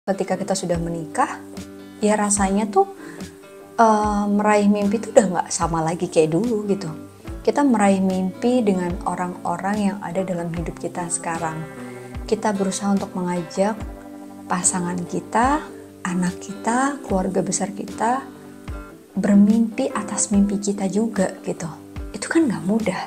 ketika kita sudah menikah, ya rasanya tuh meraih mimpi tuh udah nggak sama lagi kayak dulu gitu. Kita meraih mimpi dengan orang-orang yang ada dalam hidup kita sekarang. Kita berusaha untuk mengajak pasangan kita, anak kita, keluarga besar kita bermimpi atas mimpi kita juga gitu. Itu kan nggak mudah.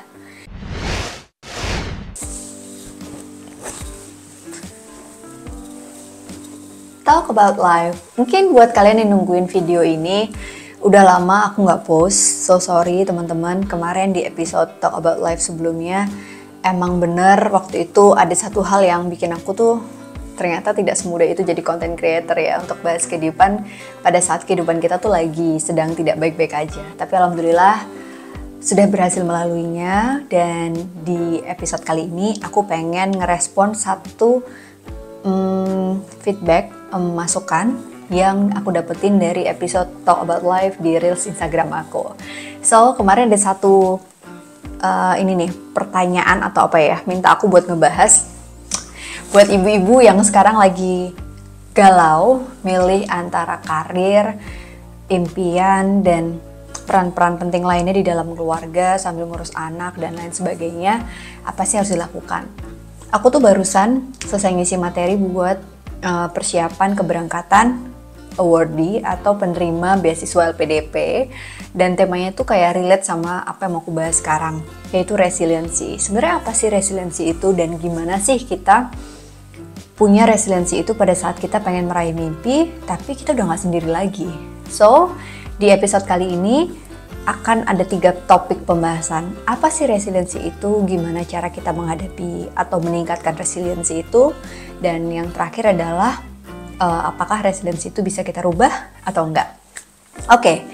Talk about life. Mungkin buat kalian yang nungguin video ini, udah lama aku nggak post. So sorry teman-teman, kemarin di episode Talk about life sebelumnya, emang bener waktu itu ada satu hal yang bikin aku tuh ternyata tidak semudah itu jadi content creator ya, untuk bahas kehidupan pada saat kehidupan kita tuh lagi sedang tidak baik-baik aja. Tapi alhamdulillah sudah berhasil melaluinya, dan di episode kali ini aku pengen ngerespon satu feedback, masukan yang aku dapetin dari episode Talk About Life di Reels Instagram aku. So, kemarin ada satu pertanyaan atau apa ya, minta aku buat ngebahas buat ibu-ibu yang sekarang lagi galau milih antara karir, impian, dan peran-peran penting lainnya di dalam keluarga sambil ngurus anak dan lain sebagainya. Apa sih harus dilakukan? Aku tuh barusan selesai ngisi materi buat persiapan keberangkatan awardee atau penerima beasiswa LPDP, dan temanya tuh kayak relate sama apa yang mau aku bahas sekarang, yaitu resiliensi. Sebenarnya apa sih resiliensi itu, dan gimana sih kita punya resiliensi itu pada saat kita pengen meraih mimpi tapi kita udah gak sendiri lagi. So, di episode kali ini akan ada 3 topik pembahasan. Apa sih resiliensi itu, gimana cara kita menghadapi atau meningkatkan resiliensi itu, dan yang terakhir adalah apakah resiliensi itu bisa kita rubah atau enggak. Oke,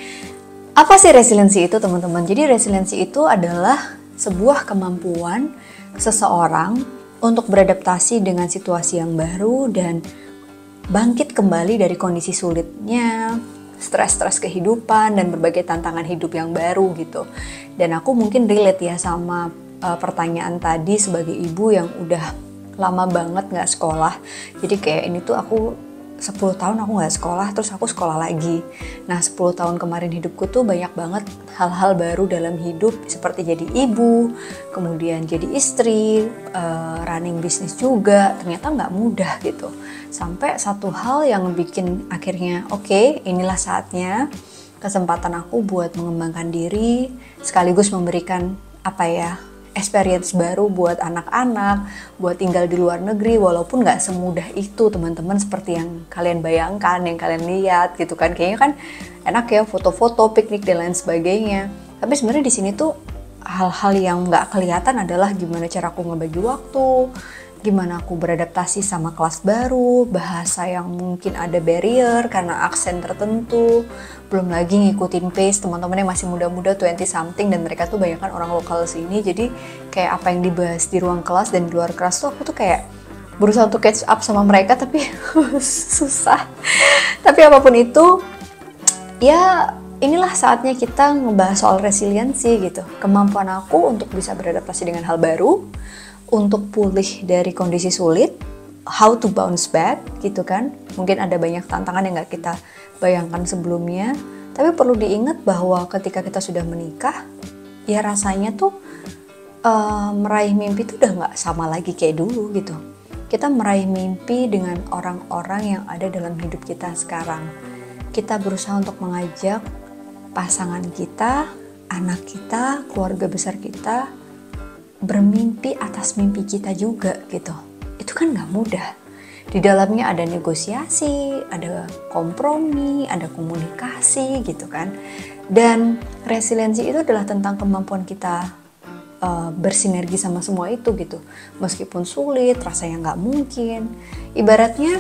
apa sih resiliensi itu teman-teman? Jadi resiliensi itu adalah sebuah kemampuan seseorang untuk beradaptasi dengan situasi yang baru dan bangkit kembali dari kondisi sulitnya, stres-stres kehidupan, dan berbagai tantangan hidup yang baru gitu. Dan aku mungkin relate ya sama pertanyaan tadi sebagai ibu yang udah lama banget gak sekolah. Jadi kayak ini tuh aku 10 tahun aku gak sekolah, terus aku sekolah lagi. Nah 10 tahun kemarin hidupku tuh banyak banget hal-hal baru dalam hidup, seperti jadi ibu, kemudian jadi istri, running bisnis juga. Ternyata gak mudah gitu. Sampai satu hal yang bikin akhirnya oke, inilah saatnya kesempatan aku buat mengembangkan diri, sekaligus memberikan experience baru buat anak-anak, buat tinggal di luar negeri, walaupun gak semudah itu teman-teman, seperti yang kalian bayangkan, yang kalian lihat gitu kan. Kayaknya kan enak ya, foto-foto, piknik dan lain sebagainya. Tapi sebenarnya di sini tuh hal-hal yang gak kelihatan adalah gimana cara aku ngebagi waktu, gimana aku beradaptasi sama kelas baru, bahasa yang mungkin ada barrier karena aksen tertentu, belum lagi ngikutin pace teman-teman yang masih muda-muda 20 something, dan mereka tuh banyak kan orang lokal sini. Jadi kayak apa yang dibahas di ruang kelas dan di luar kelas tuh aku tuh kayak berusaha untuk catch up sama mereka, tapi susah. Tapi apapun itu, ya inilah saatnya kita ngebahas soal resiliensi gitu. Kemampuan aku untuk bisa beradaptasi dengan hal baru, untuk pulih dari kondisi sulit, how to bounce back gitu kan. Mungkin ada banyak tantangan yang gak kita bayangkan sebelumnya, tapi perlu diingat bahwa ketika kita sudah menikah, ya rasanya tuh meraih mimpi tuh udah gak sama lagi kayak dulu gitu. Kita meraih mimpi dengan orang-orang yang ada dalam hidup kita sekarang. Kita berusaha untuk mengajak pasangan kita, anak kita, keluarga besar kita bermimpi atas mimpi kita juga gitu. Itu kan gak mudah. Di dalamnya ada negosiasi, ada kompromi, ada komunikasi gitu kan. Dan resiliensi itu adalah tentang kemampuan kita bersinergi sama semua itu gitu. Meskipun sulit, rasanya gak mungkin. Ibaratnya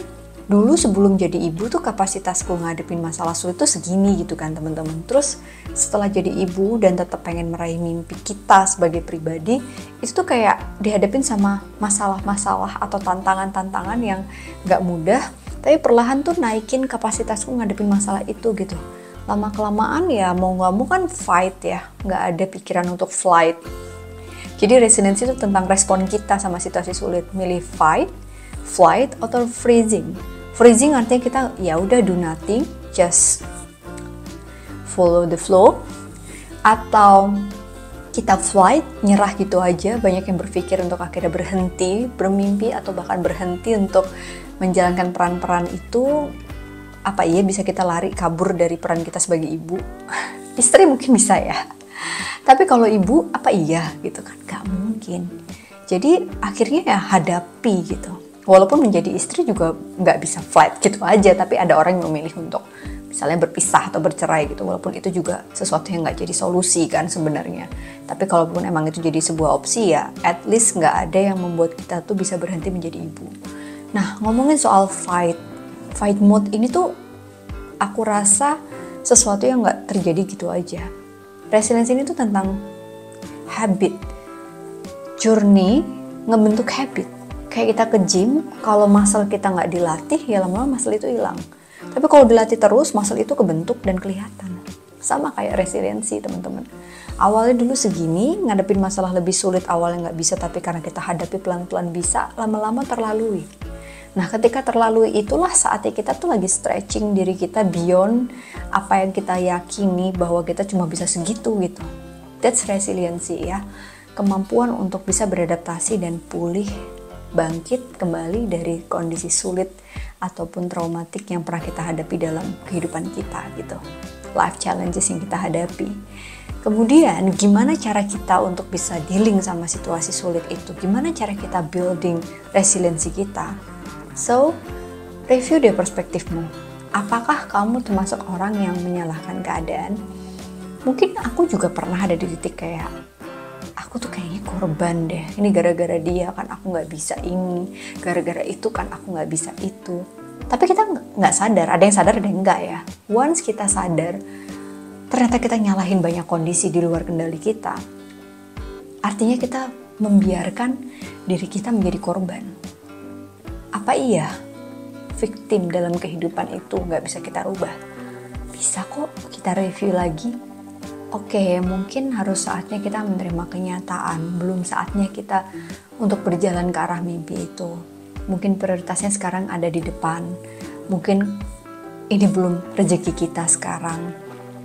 dulu sebelum jadi ibu tuh kapasitasku ngadepin masalah sulit tuh segini gitu kan teman-teman. Terus setelah jadi ibu dan tetap pengen meraih mimpi kita sebagai pribadi, itu tuh kayak dihadapin sama masalah-masalah atau tantangan-tantangan yang gak mudah, tapi perlahan tuh naikin kapasitasku ngadepin masalah itu gitu. Lama-kelamaan ya mau gak mau kan fight ya, gak ada pikiran untuk flight. Jadi resiliensi itu tentang respon kita sama situasi sulit, milih fight, flight, atau freezing. Freezing artinya kita ya udah do nothing, just follow the flow. Atau kita flight, nyerah gitu aja. Banyak yang berpikir untuk akhirnya berhenti bermimpi atau bahkan berhenti untuk menjalankan peran-peran itu. Apa iya bisa kita lari kabur dari peran kita sebagai ibu? Istri mungkin bisa ya. Tapi kalau ibu apa iya gitu kan? Gak mungkin. Jadi akhirnya ya hadapi gitu. Walaupun menjadi istri juga gak bisa flight gitu aja. Tapi ada orang yang memilih untuk misalnya berpisah atau bercerai gitu. Walaupun itu juga sesuatu yang gak jadi solusi kan sebenarnya. Tapi kalaupun emang itu jadi sebuah opsi ya, at least gak ada yang membuat kita tuh bisa berhenti menjadi ibu. Nah, ngomongin soal fight mode ini tuh aku rasa sesuatu yang gak terjadi gitu aja. Resilience ini tuh tentang habit, journey ngebentuk habit. Kayak kita ke gym, kalau muscle kita gak dilatih ya lama-lama muscle itu hilang. Tapi kalau dilatih terus, muscle itu kebentuk dan kelihatan. Sama kayak resiliensi teman-teman. Awalnya dulu segini, ngadepin masalah lebih sulit, awalnya gak bisa, tapi karena kita hadapi pelan-pelan bisa, lama-lama terlalui. Nah, ketika terlalui itulah saatnya kita tuh lagi stretching diri kita beyond apa yang kita yakini bahwa kita cuma bisa segitu gitu. That's resiliency ya. Kemampuan untuk bisa beradaptasi dan pulih, bangkit kembali dari kondisi sulit ataupun traumatik yang pernah kita hadapi dalam kehidupan kita gitu. Life challenges yang kita hadapi. Kemudian gimana cara kita untuk bisa dealing sama situasi sulit itu? Gimana cara kita building resiliensi kita? So, review deh perspektifmu. Apakah kamu termasuk orang yang menyalahkan keadaan? Mungkin aku juga pernah ada di titik kayak, aku tuh kayaknya korban deh. Ini gara-gara dia kan aku gak bisa ini. Gara-gara itu kan aku gak bisa itu. Tapi kita gak sadar. Ada yang sadar, ada yang enggak ya. Once kita sadar, ternyata kita nyalahin banyak kondisi di luar kendali kita. Artinya kita membiarkan diri kita menjadi korban. Apa iya victim dalam kehidupan itu gak bisa kita rubah? Bisa kok kita review lagi. Oke, mungkin harus saatnya kita menerima kenyataan. Belum saatnya kita untuk berjalan ke arah mimpi itu. Mungkin prioritasnya sekarang ada di depan. Mungkin ini belum rezeki kita sekarang.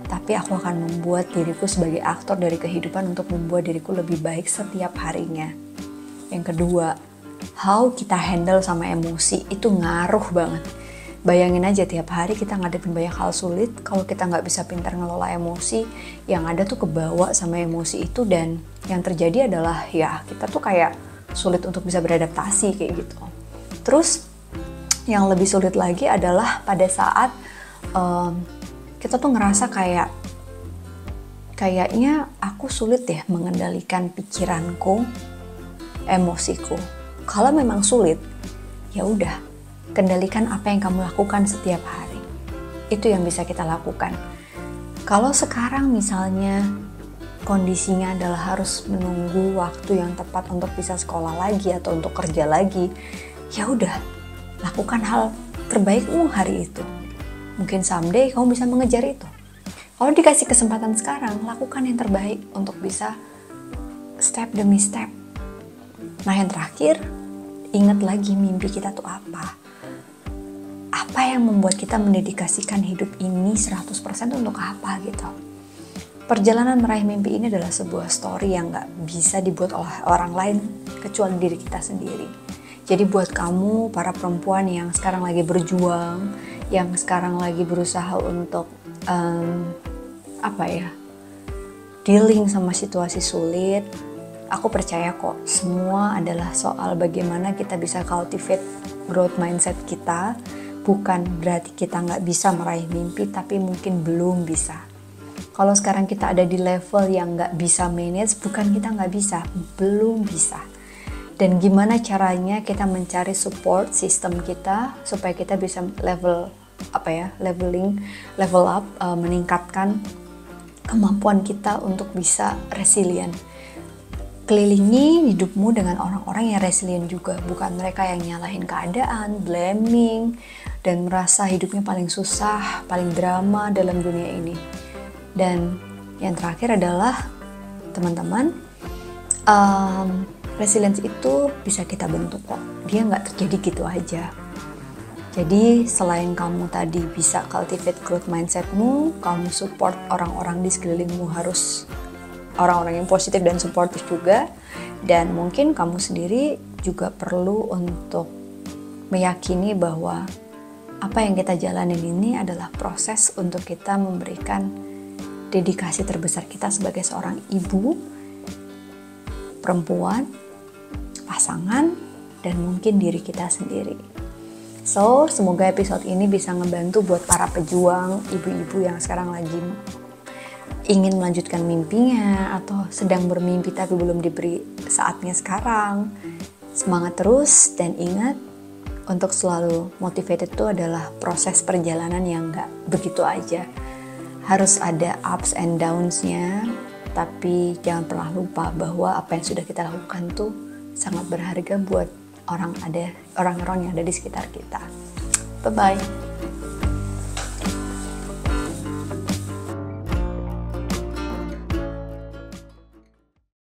Tapi aku akan membuat diriku sebagai aktor dari kehidupan untuk membuat diriku lebih baik setiap harinya. Yang kedua, how kita handle sama emosi itu ngaruh banget. Bayangin aja tiap hari kita ngadepin banyak hal sulit, kalau kita nggak bisa pintar ngelola emosi, yang ada tuh kebawa sama emosi itu dan yang terjadi adalah ya kita tuh kayak sulit untuk bisa beradaptasi kayak gitu. Terus yang lebih sulit lagi adalah pada saat kita tuh ngerasa kayaknya aku sulit ya mengendalikan pikiranku, emosiku. Kalau memang sulit, ya udah, kendalikan apa yang kamu lakukan setiap hari. Itu yang bisa kita lakukan. Kalau sekarang misalnya kondisinya adalah harus menunggu waktu yang tepat untuk bisa sekolah lagi atau untuk kerja lagi, ya udah, lakukan hal terbaikmu hari itu. Mungkin someday kamu bisa mengejar itu. Kalau dikasih kesempatan sekarang, lakukan yang terbaik untuk bisa step demi step. Nah yang terakhir, ingat lagi mimpi kita tuh apa. Apa yang membuat kita mendedikasikan hidup ini 100% untuk apa gitu. Perjalanan meraih mimpi ini adalah sebuah story yang gak bisa dibuat oleh orang lain kecuali diri kita sendiri. Jadi buat kamu, para perempuan yang sekarang lagi berjuang, yang sekarang lagi berusaha untuk dealing sama situasi sulit, aku percaya kok semua adalah soal bagaimana kita bisa cultivate growth mindset kita. Bukan berarti kita nggak bisa meraih mimpi, tapi mungkin belum bisa. Kalau sekarang kita ada di level yang nggak bisa manage, bukan kita nggak bisa, belum bisa. Dan gimana caranya kita mencari support sistem kita supaya kita bisa level up, meningkatkan kemampuan kita untuk bisa resilient. Kelilingi hidupmu dengan orang-orang yang resilient juga, bukan mereka yang nyalahin keadaan, blaming, dan merasa hidupnya paling susah, paling drama dalam dunia ini. Dan yang terakhir adalah, teman-teman, resilience itu bisa kita bentuk kok. Dia nggak terjadi gitu aja. Jadi selain kamu tadi bisa cultivate growth mindsetmu, kamu support orang-orang di sekelilingmu harus orang-orang yang positif dan supportive juga. Dan mungkin kamu sendiri juga perlu untuk meyakini bahwa apa yang kita jalanin ini adalah proses untuk kita memberikan dedikasi terbesar kita sebagai seorang ibu, perempuan, pasangan, dan mungkin diri kita sendiri. So, semoga episode ini bisa ngebantu buat para pejuang, ibu-ibu yang sekarang lagi ingin melanjutkan mimpinya atau sedang bermimpi tapi belum diberi saatnya sekarang. Semangat terus dan ingat, untuk selalu motivated itu adalah proses perjalanan yang gak begitu aja. Harus ada ups and downs-nya, tapi jangan pernah lupa bahwa apa yang sudah kita lakukan tuh sangat berharga buat orang-orang yang ada di sekitar kita. Bye-bye.